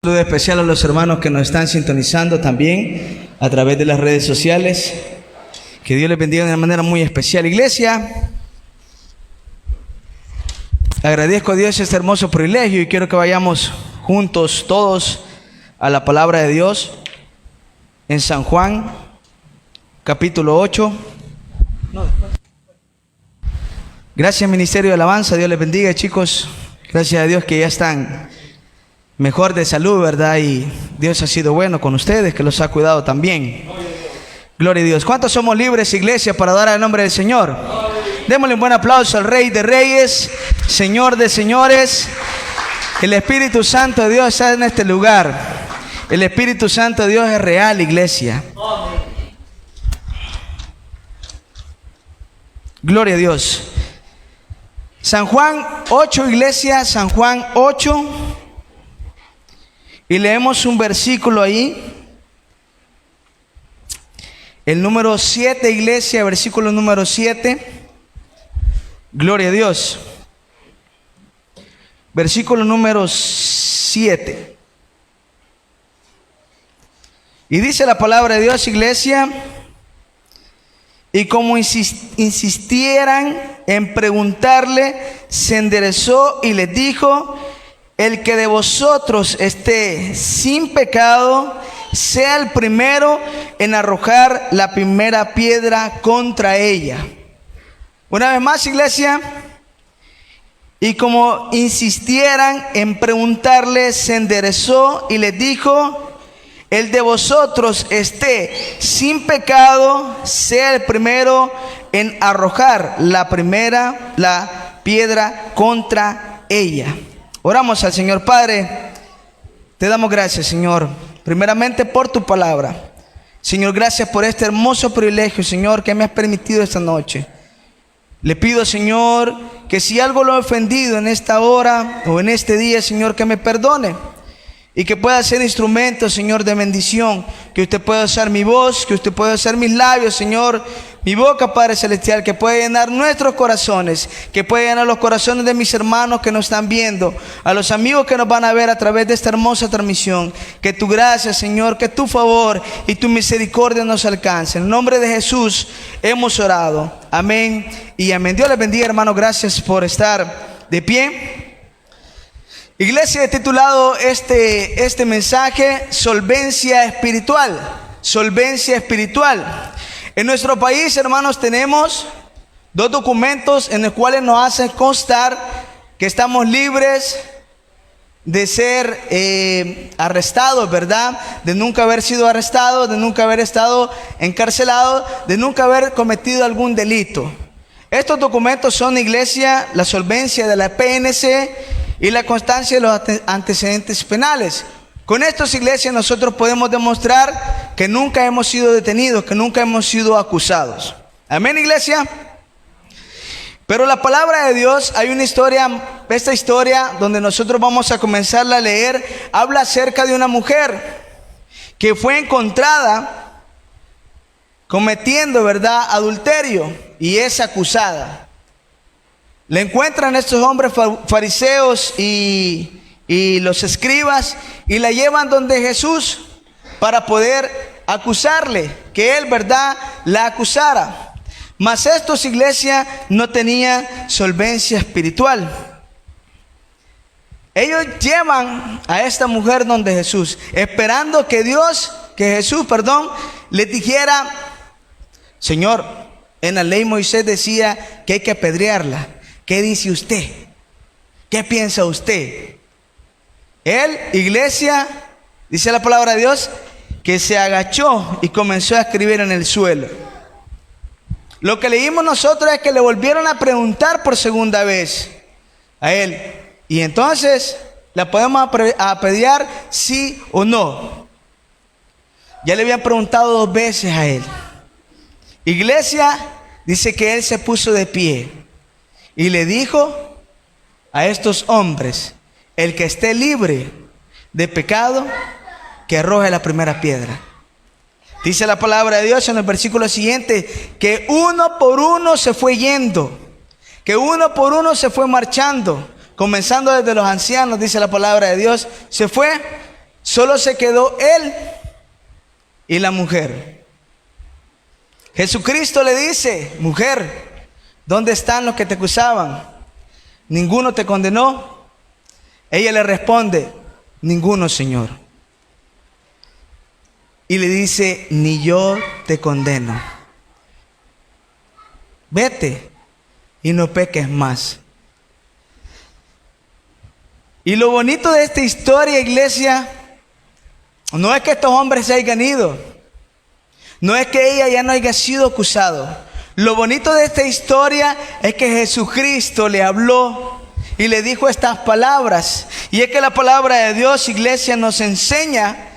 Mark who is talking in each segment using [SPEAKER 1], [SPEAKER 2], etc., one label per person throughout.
[SPEAKER 1] Un saludo especial a los hermanos que nos están sintonizando también a través de las redes sociales. Que Dios les bendiga de una manera muy especial. Iglesia, agradezco a Dios este hermoso privilegio y quiero que vayamos juntos todos a la palabra de Dios en San Juan, capítulo 8. Gracias, Ministerio de Alabanza. Dios les bendiga, chicos. Gracias a Dios que ya están mejor de salud, ¿verdad? Y Dios ha sido bueno con ustedes, que los ha cuidado también. Gloria a Dios. ¿Cuántos somos libres, iglesia, para dar al nombre del Señor? Démosle un buen aplauso al Rey de Reyes, Señor de Señores. El Espíritu Santo de Dios está en este lugar. El Espíritu Santo de Dios es real, iglesia. Gloria a Dios. San Juan 8, iglesia, San Juan 8. Y leemos un versículo ahí. El número 7, iglesia, versículo número 7. Gloria a Dios. Versículo número 7. Y dice la palabra de Dios, iglesia. Y como insistieran en preguntarle, se enderezó y les dijo: el que de vosotros esté sin pecado, sea el primero en arrojar la primera piedra contra ella. Una vez más, iglesia. Y como insistieran en preguntarle, se enderezó y les dijo: el de vosotros esté sin pecado, sea el primero en arrojar la piedra contra ella. Oramos al Señor. Padre, te damos gracias, Señor, primeramente por tu palabra. Señor, gracias por este hermoso privilegio, Señor, que me has permitido esta noche. Le pido, Señor, que si algo lo he ofendido en esta hora o en este día, Señor, que me perdone. Y que pueda ser instrumento, Señor, de bendición. Que usted pueda usar mi voz, que usted pueda usar mis labios, Señor, mi boca, Padre Celestial, que pueda llenar nuestros corazones, que pueda llenar los corazones de mis hermanos que nos están viendo, a los amigos que nos van a ver a través de esta hermosa transmisión. Que tu gracia, Señor, que tu favor y tu misericordia nos alcancen. En el nombre de Jesús hemos orado. Amén y amén. Dios les bendiga, hermanos. Gracias por estar de pie. Iglesia, he titulado este mensaje Solvencia Espiritual. Solvencia espiritual. En nuestro país, hermanos, tenemos dos documentos en los cuales nos hacen constar que estamos libres de ser arrestados, ¿verdad? De nunca haber sido arrestados, de nunca haber estado encarcelados, de nunca haber cometido algún delito. Estos documentos son, iglesia, la solvencia de la PNC y la constancia de los antecedentes penales. Con estos, iglesias, nosotros podemos demostrar que nunca hemos sido detenidos, que nunca hemos sido acusados. Amén, iglesia. Pero la palabra de Dios, hay una historia, esta historia donde nosotros vamos a comenzarla a leer, habla acerca de una mujer que fue encontrada cometiendo, ¿verdad?, adulterio, y es acusada. Le encuentran estos hombres fariseos y los escribas y la llevan donde Jesús para poder acusarle, que él, ¿verdad?, la acusara. Mas estos, iglesia, no tenían solvencia espiritual. Ellos llevan a esta mujer donde Jesús, esperando que Jesús, les dijera: Señor, en la ley Moisés decía que hay que apedrearla. ¿Qué dice usted? ¿Qué piensa usted? Él, iglesia, dice la palabra de Dios, que se agachó y comenzó a escribir en el suelo. Lo que leímos nosotros es que le volvieron a preguntar por segunda vez a él. Y entonces, ¿la podemos apedrear, sí o no? Ya le habían preguntado 2 veces a él. Iglesia, dice que él se puso de pie y le dijo a estos hombres: el que esté libre de pecado, que arroje la primera piedra. Dice la palabra de Dios en el versículo siguiente que uno por uno se fue yendo, que uno por uno se fue marchando, comenzando desde los ancianos, dice la palabra de Dios, se fue Solo se quedó él y la mujer. Jesucristo le dice: mujer, ¿dónde están los que te acusaban? ¿Ninguno te condenó? Ella le responde: ninguno, Señor. Y le dice: ni yo te condeno. Vete y no peques más. Y lo bonito de esta historia, iglesia, no es que estos hombres se hayan ido, no es que ella ya no haya sido acusado. Lo bonito de esta historia es que Jesucristo le habló y le dijo estas palabras. Y es que la palabra de Dios, iglesia, nos enseña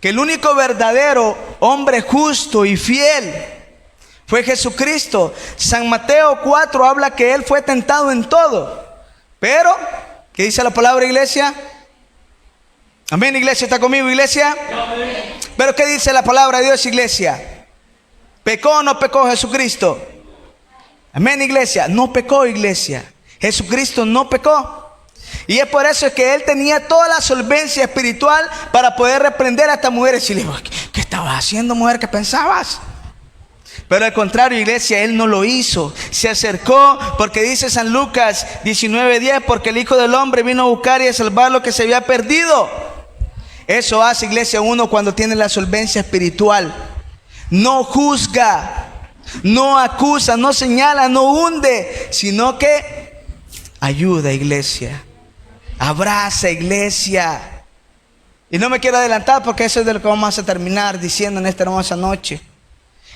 [SPEAKER 1] que el único verdadero hombre justo y fiel fue Jesucristo. San Mateo 4 habla que Él fue tentado en todo, pero, ¿qué dice la palabra, iglesia? Amén, iglesia, ¿está conmigo, iglesia? Amén. Pero ¿qué dice la palabra de Dios, iglesia? ¿Pecó o no pecó Jesucristo? Amén, iglesia. No pecó, iglesia. Jesucristo no pecó. Y es por eso que Él tenía toda la solvencia espiritual para poder reprender a esta mujer y decirle: ¿qué estabas haciendo, mujer? ¿Qué pensabas? Pero al contrario, iglesia, Él no lo hizo. Se acercó, porque dice San Lucas 19:10, porque el Hijo del Hombre vino a buscar y a salvar lo que se había perdido. Eso hace, iglesia, uno cuando tiene la solvencia espiritual. No juzga, no acusa, no señala, no hunde, sino que ayuda, iglesia. Abraza, iglesia. Y no me quiero adelantar, porque eso es de lo que vamos a terminar diciendo en esta hermosa noche.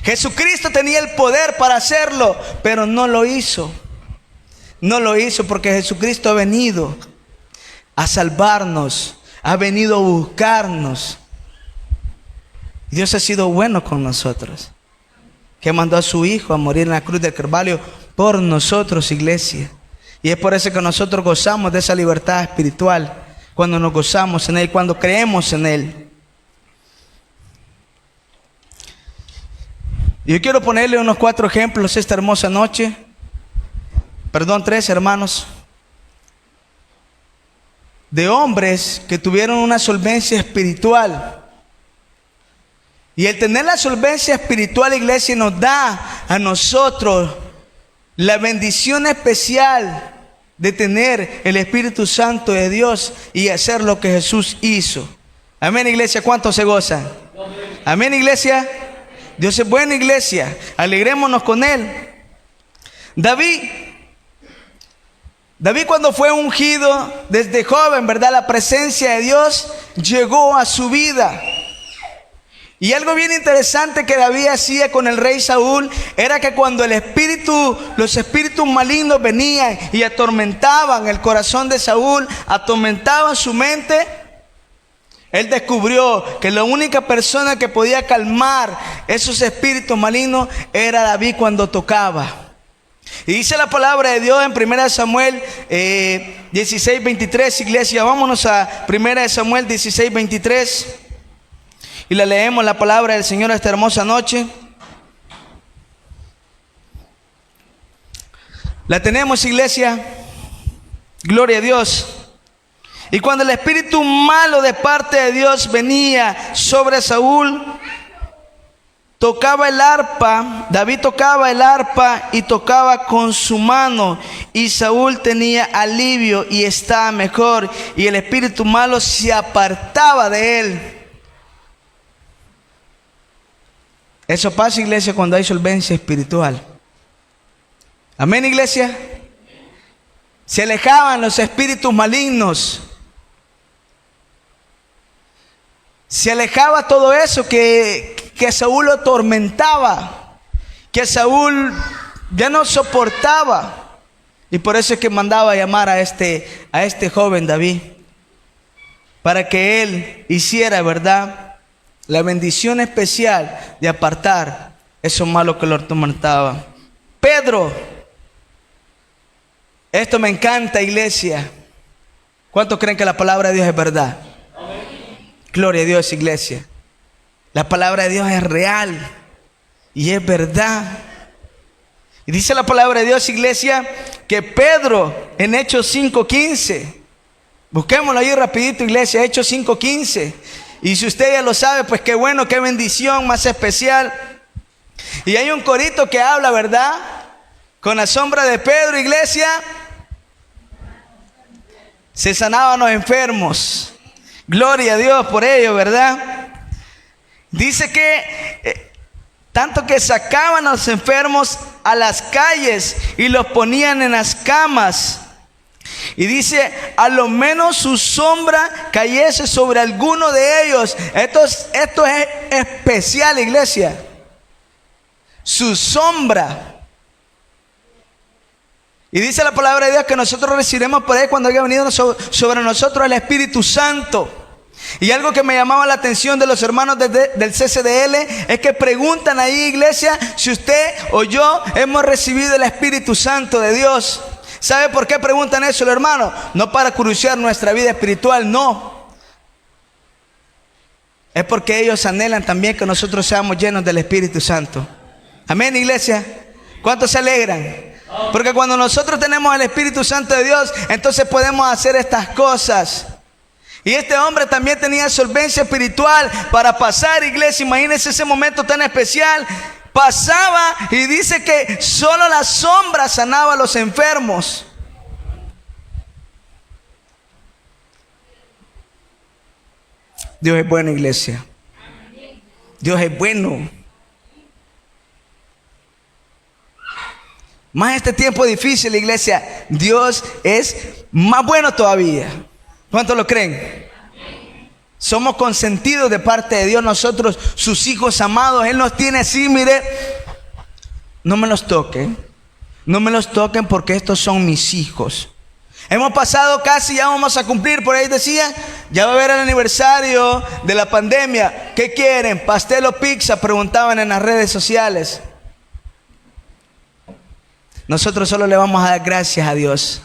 [SPEAKER 1] Jesucristo tenía el poder para hacerlo, pero no lo hizo. No lo hizo porque Jesucristo ha venido a salvarnos, ha venido a buscarnos. Dios ha sido bueno con nosotros, que mandó a su Hijo a morir en la cruz del Calvario por nosotros, iglesia. Y es por eso que nosotros gozamos de esa libertad espiritual, cuando nos gozamos en Él, cuando creemos en Él. Yo quiero ponerle unos 4 ejemplos esta hermosa noche. 3, hermanos. De hombres que tuvieron una solvencia espiritual. Y el tener la solvencia espiritual, iglesia, nos da a nosotros la bendición especial de tener el Espíritu Santo de Dios y hacer lo que Jesús hizo. Amén, iglesia. ¿Cuántos se gozan? Amén, iglesia. Dios es bueno, iglesia. Alegrémonos con Él. David cuando fue ungido desde joven, ¿verdad? La presencia de Dios llegó a su vida. Y algo bien interesante que David hacía con el rey Saúl era que cuando los espíritus malignos venían y atormentaban el corazón de Saúl, atormentaban su mente, él descubrió que la única persona que podía calmar esos espíritus malignos era David cuando tocaba. Y dice la palabra de Dios en 1 Samuel 16:23, iglesia. Vámonos a 1 Samuel 16:23 y le leemos la palabra del Señor esta hermosa noche. La tenemos, iglesia. Gloria a Dios. Y cuando el espíritu malo de parte de Dios venía sobre Saúl, tocaba el arpa, David tocaba el arpa y tocaba con su mano, y Saúl tenía alivio y estaba mejor, y el espíritu malo se apartaba de él. Eso pasa, iglesia, cuando hay solvencia espiritual. Amén, iglesia. Se alejaban los espíritus malignos. Se alejaba todo eso que a Saúl lo atormentaba, que a Saúl ya no soportaba. Y por eso es que mandaba a llamar a este joven David, para que él hiciera, ¿verdad?, la bendición especial de apartar esos malos que lo atormentaban. Pedro, esto me encanta, iglesia. ¿Cuántos creen que la palabra de Dios es verdad? Gloria a Dios, iglesia. La palabra de Dios es real y es verdad. Y dice la palabra de Dios, iglesia, que Pedro en Hechos 5:15 Busquémoslo ahí rapidito, iglesia, Hechos 5:15. Y si usted ya lo sabe, pues qué bueno, qué bendición más especial. Y hay un corito que habla, ¿verdad? Con la sombra de Pedro, iglesia, se sanaban los enfermos. Gloria a Dios por ello, ¿verdad? Dice que tanto que sacaban a los enfermos a las calles y los ponían en las camas. Y dice, a lo menos su sombra cayese sobre alguno de ellos. Esto es especial, iglesia. Su sombra. Y dice la palabra de Dios que nosotros recibiremos por ahí cuando haya venido sobre nosotros el Espíritu Santo. Y algo que me llamaba la atención de los hermanos del CCDL es que preguntan ahí, iglesia, si usted o yo hemos recibido el Espíritu Santo de Dios. ¿Sabe por qué preguntan eso, hermano? No para cruciar nuestra vida espiritual, no. Es porque ellos anhelan también que nosotros seamos llenos del Espíritu Santo. Amén, iglesia. ¿Cuántos se alegran? Porque cuando nosotros tenemos el Espíritu Santo de Dios, entonces podemos hacer estas cosas. Y este hombre también tenía solvencia espiritual para pasar, iglesia. Imagínense ese momento tan especial. Pasaba y dice que solo la sombra sanaba a los enfermos. Dios es bueno, iglesia. Dios es bueno. Más este tiempo difícil, iglesia, Dios es más bueno todavía. ¿Cuántos lo creen? Somos consentidos de parte de Dios, nosotros, sus hijos amados. Él nos tiene así, mire. No me los toquen. No me los toquen porque estos son mis hijos. Hemos pasado casi, ya vamos a cumplir, por ahí decía, ya va a haber el aniversario de la pandemia. ¿Qué quieren? ¿Pastel o pizza? Preguntaban en las redes sociales. Nosotros solo le vamos a dar gracias a Dios.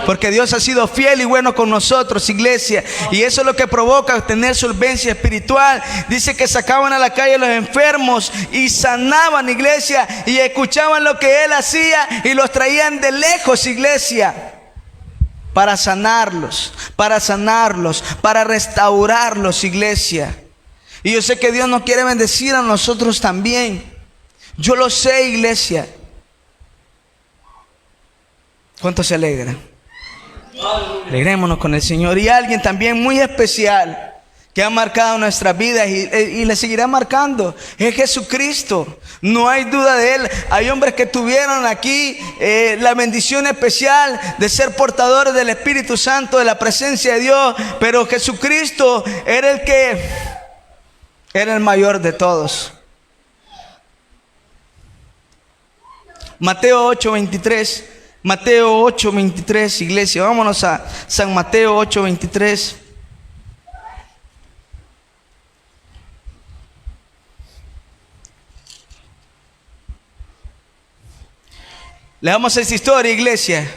[SPEAKER 1] Porque Dios ha sido fiel y bueno con nosotros, iglesia. Y eso es lo que provoca tener solvencia espiritual. Dice que sacaban a la calle a los enfermos y sanaban, iglesia. Y escuchaban lo que Él hacía y los traían de lejos, iglesia. Para sanarlos, para restaurarlos, iglesia. Y yo sé que Dios nos quiere bendecir a nosotros también. Yo lo sé, iglesia. ¿Cuántos se alegran? Alegrémonos con el Señor. Y alguien también muy especial que ha marcado nuestras vidas y le seguirá marcando es Jesucristo. No hay duda de Él. Hay hombres que tuvieron aquí la bendición especial de ser portadores del Espíritu Santo, de la presencia de Dios. Pero Jesucristo era el mayor de todos. Mateo 8:23. Mateo 8:23, iglesia. Vámonos a San Mateo 8:23. Le damos esta historia, iglesia.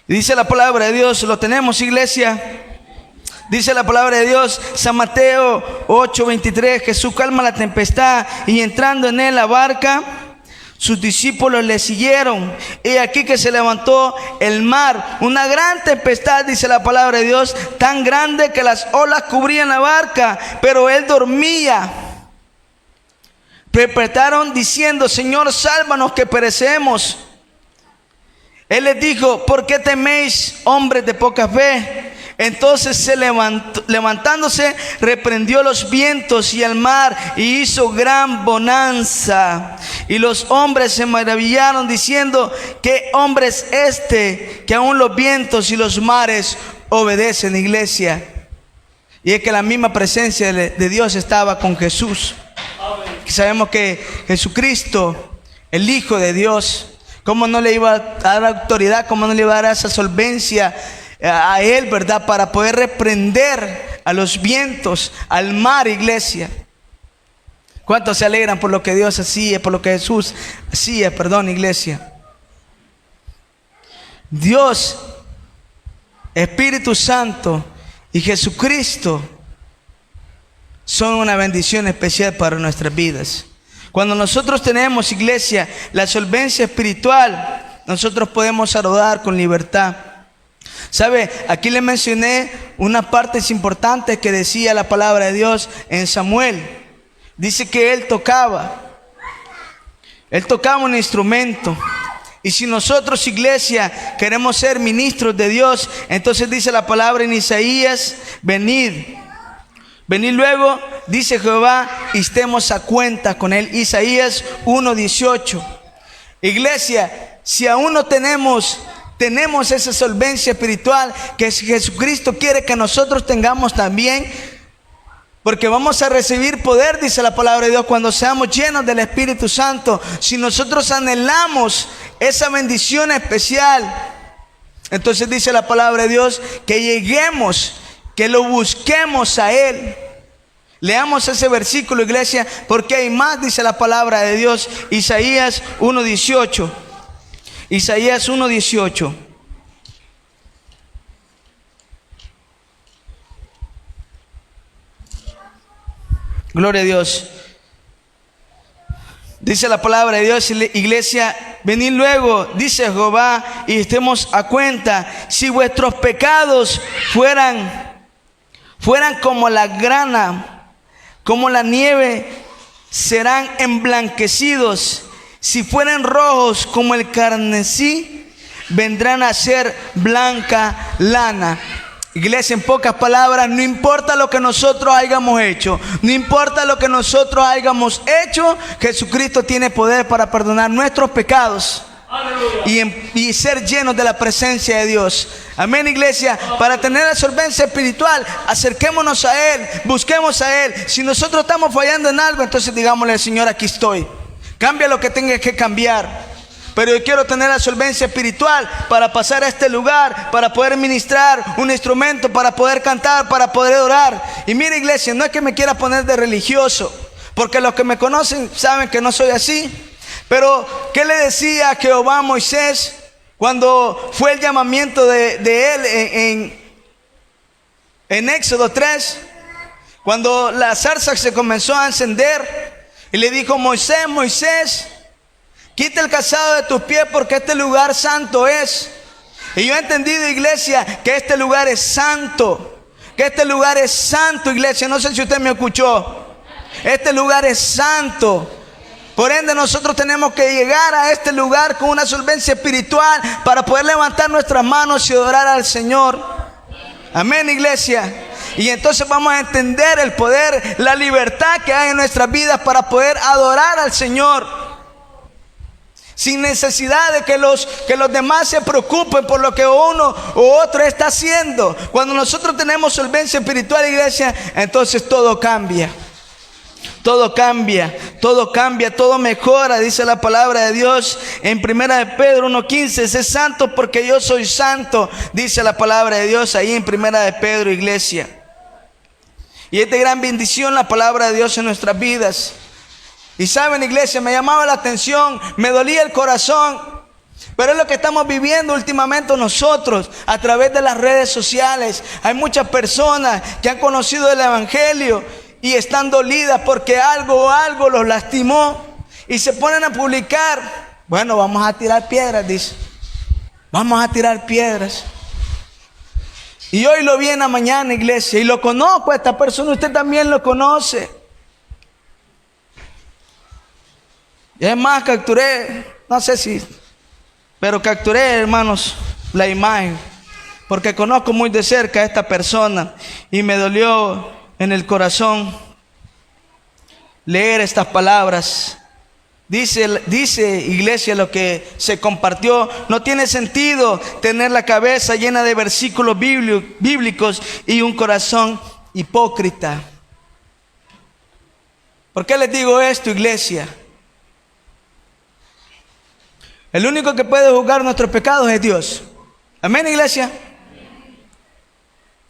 [SPEAKER 1] Dice la palabra de Dios, lo tenemos, iglesia. Dice la palabra de Dios, San Mateo 8:23. Jesús calma la tempestad y entrando en él la barca, sus discípulos le siguieron. Y aquí que se levantó el mar, una gran tempestad, dice la palabra de Dios, tan grande que las olas cubrían la barca, pero él dormía. Despertaron diciendo: Señor, sálvanos que perecemos. Él les dijo: ¿por qué teméis, hombres de poca fe? Entonces se levantándose, reprendió los vientos y el mar y hizo gran bonanza. Y los hombres se maravillaron diciendo: ¿qué hombre es este que aún los vientos y los mares obedecen, iglesia? Y es que la misma presencia de Dios estaba con Jesús. Sabemos que Jesucristo, el Hijo de Dios, ¿cómo no le iba a dar autoridad? ¿Cómo no le iba a dar esa solvencia a Él, verdad? Para poder reprender a los vientos, al mar, iglesia. ¿Cuántos se alegran por lo que Dios hacía, por lo que Jesús hacía, iglesia? Dios, Espíritu Santo y Jesucristo son una bendición especial para nuestras vidas. Cuando nosotros tenemos, iglesia, la solvencia espiritual, nosotros podemos saludar con libertad. ¿Sabe? Aquí le mencioné unas partes importantes que decía la palabra de Dios en Samuel. Dice que él tocaba un instrumento. Y si nosotros, iglesia, queremos ser ministros de Dios, entonces dice la palabra en Isaías: venid luego, dice Jehová, y estemos a cuenta con él. Isaías 1:18. Iglesia, si aún no tenemos esa solvencia espiritual que Jesucristo quiere que nosotros tengamos también, porque vamos a recibir poder, dice la palabra de Dios, cuando seamos llenos del Espíritu Santo. Si nosotros anhelamos esa bendición especial, entonces dice la palabra de Dios que lleguemos, que lo busquemos a Él. Leamos ese versículo, iglesia, porque hay más, dice la palabra de Dios. Isaías 1:18. Isaías 1:18. Gloria a Dios. Dice la palabra de Dios, iglesia: venid luego, dice Jehová, y estemos a cuenta. Si vuestros pecados fueran como la grana, como la nieve, serán emblanquecidos. Si fueran rojos como el carmesí, vendrán a ser blanca lana. Iglesia, en pocas palabras, no importa lo que nosotros hayamos hecho, no importa lo que nosotros hayamos hecho, Jesucristo tiene poder para perdonar nuestros pecados y ser llenos de la presencia de Dios. Amén, iglesia. Para tener la solvencia espiritual, acerquémonos a Él, busquemos a Él. Si nosotros estamos fallando en algo, entonces digámosle al Señor: aquí estoy, cambia lo que tenga que cambiar. Pero yo quiero tener la solvencia espiritual para pasar a este lugar, para poder ministrar un instrumento, para poder cantar, para poder orar. Y mira, iglesia, no es que me quiera poner de religioso, porque los que me conocen saben que no soy así. Pero ¿qué le decía Jehová a Moisés cuando fue el llamamiento de él en Éxodo 3? Cuando la zarza se comenzó a encender y le dijo: Moisés, Moisés, quita el calzado de tus pies, porque este lugar santo es. Y yo he entendido, iglesia, que este lugar es santo. Que este lugar es santo, iglesia. No sé si usted me escuchó. Este lugar es santo. Por ende, nosotros tenemos que llegar a este lugar con una solvencia espiritual para poder levantar nuestras manos y adorar al Señor. Amén, iglesia. Y entonces vamos a entender el poder, la libertad que hay en nuestras vidas para poder adorar al Señor, sin necesidad de que los demás se preocupen por lo que uno u otro está haciendo. Cuando nosotros tenemos solvencia espiritual, iglesia, entonces todo cambia. Todo cambia, todo cambia, todo mejora. Dice la palabra de Dios en 1 de Pedro 1:15: sé santo porque yo soy santo. Dice la palabra de Dios ahí en 1 de Pedro, iglesia. Y es de gran bendición la palabra de Dios en nuestras vidas. Y saben, iglesia, me llamaba la atención, me dolía el corazón, pero es lo que estamos viviendo últimamente nosotros a través de las redes sociales. Hay muchas personas que han conocido el evangelio y están dolidas porque algo los lastimó, y se ponen a publicar: bueno, vamos a tirar piedras, dice. Vamos a tirar piedras. Y hoy lo vi en la mañana, iglesia, y lo conozco a esta persona, usted también lo conoce. Y es más, capturé, no sé si, pero capturé, hermanos, la imagen, porque conozco muy de cerca a esta persona y me dolió en el corazón leer estas palabras. Dice, iglesia, lo que se compartió: no tiene sentido tener la cabeza llena de versículos bíblicos y un corazón hipócrita. ¿Por qué les digo esto, iglesia? El único que puede juzgar nuestros pecados es Dios. Amén, iglesia.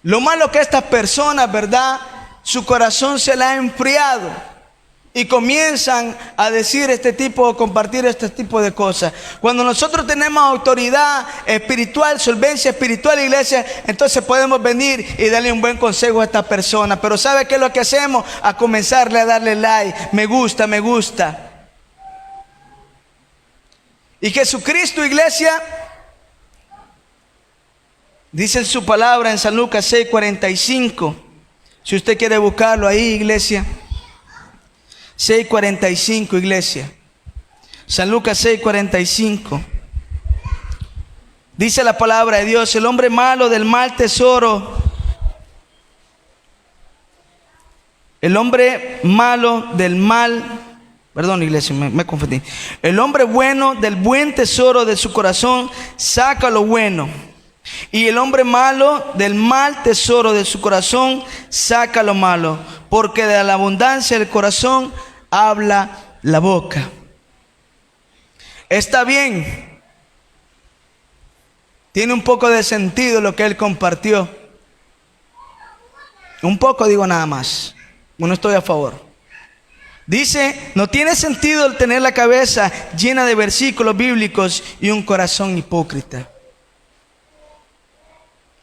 [SPEAKER 1] Lo malo que estas personas, ¿verdad?, su corazón se le ha enfriado y comienzan a decir compartir este tipo de cosas. Cuando nosotros tenemos autoridad espiritual, solvencia espiritual, iglesia, entonces podemos venir y darle un buen consejo a esta persona. Pero ¿sabe qué es lo que hacemos? A comenzarle a darle like, me gusta, me gusta. Y Jesucristo, iglesia, Dice su palabra en San Lucas 6:45. Si usted quiere buscarlo ahí, iglesia. 6:45, iglesia. San Lucas 6:45. Dice la palabra de Dios: el hombre malo del mal tesoro. El hombre malo del mal. Perdón, iglesia, me confundí. El hombre bueno del buen tesoro de su corazón saca lo bueno. Y el hombre malo del mal tesoro de su corazón saca lo malo. Porque de la abundancia del corazón habla la boca. Está bien. Tiene un poco de sentido lo que él compartió. Un poco, digo, nada más. No estoy a favor. Dice, no tiene sentido el tener la cabeza llena de versículos bíblicos y un corazón hipócrita.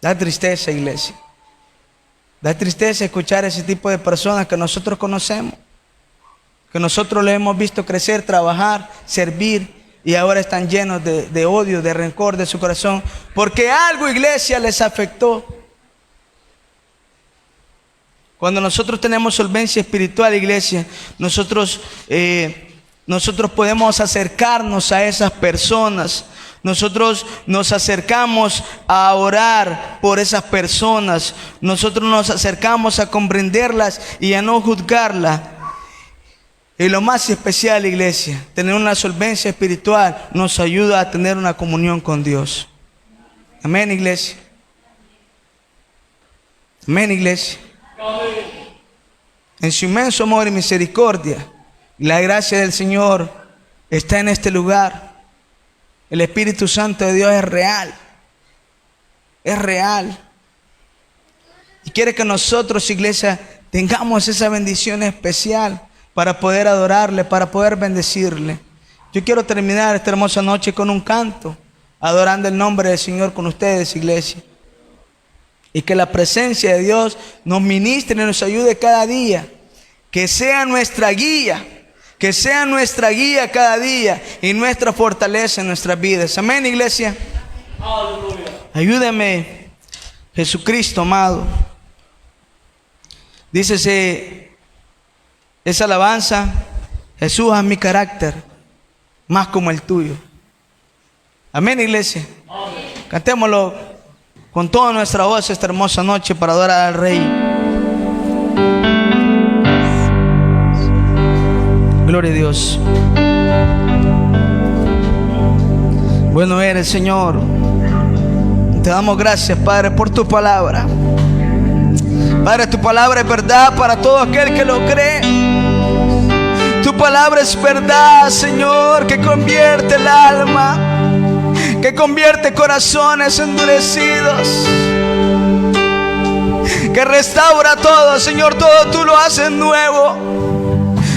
[SPEAKER 1] Da tristeza, iglesia. Da tristeza escuchar ese tipo de personas que nosotros conocemos, que nosotros le hemos visto crecer, trabajar, servir, y ahora están llenos de odio, de rencor de su corazón, porque algo, iglesia, les afectó. Cuando nosotros tenemos solvencia espiritual, iglesia, nosotros podemos acercarnos a esas personas. Nosotros nos acercamos a orar por esas personas. Nosotros nos acercamos a comprenderlas y a no juzgarlas. Y lo más especial, iglesia, tener una solvencia espiritual nos ayuda a tener una comunión con Dios. Amén, iglesia. Amén, iglesia. En su inmenso amor y misericordia, la gracia del Señor está en este lugar. El Espíritu Santo de Dios es real. Es real. Y quiere que nosotros, iglesia, tengamos esa bendición especial para poder adorarle, para poder bendecirle. Yo quiero terminar esta hermosa noche con un canto, adorando el nombre del Señor con ustedes, iglesia. Y que la presencia de Dios nos ministre y nos ayude cada día. Que sea nuestra guía. Que sea nuestra guía cada día y nuestra fortaleza en nuestras vidas. Amén, iglesia. Aleluya. Ayúdame, Jesucristo amado. Dícese esa alabanza: Jesús, haz mi carácter más como el tuyo. Amén, iglesia. Amén. Cantémoslo con toda nuestra voz esta hermosa noche para adorar al Rey. Gloria a Dios. Bueno eres, Señor. Te damos gracias, Padre, por tu palabra. Padre, tu palabra es verdad para todo aquel que lo cree. Tu palabra es verdad, Señor, que convierte el alma, que convierte corazones endurecidos, que restaura todo, Señor. Todo tú lo haces nuevo.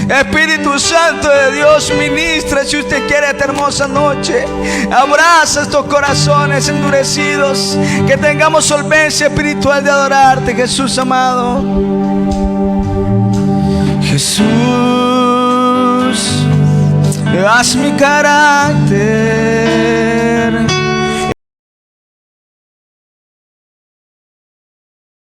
[SPEAKER 1] Espíritu Santo de Dios, ministra, si usted quiere, esta hermosa noche. Abraza estos corazones endurecidos, que tengamos solvencia espiritual de adorarte, Jesús amado. Jesús, haz mi carácter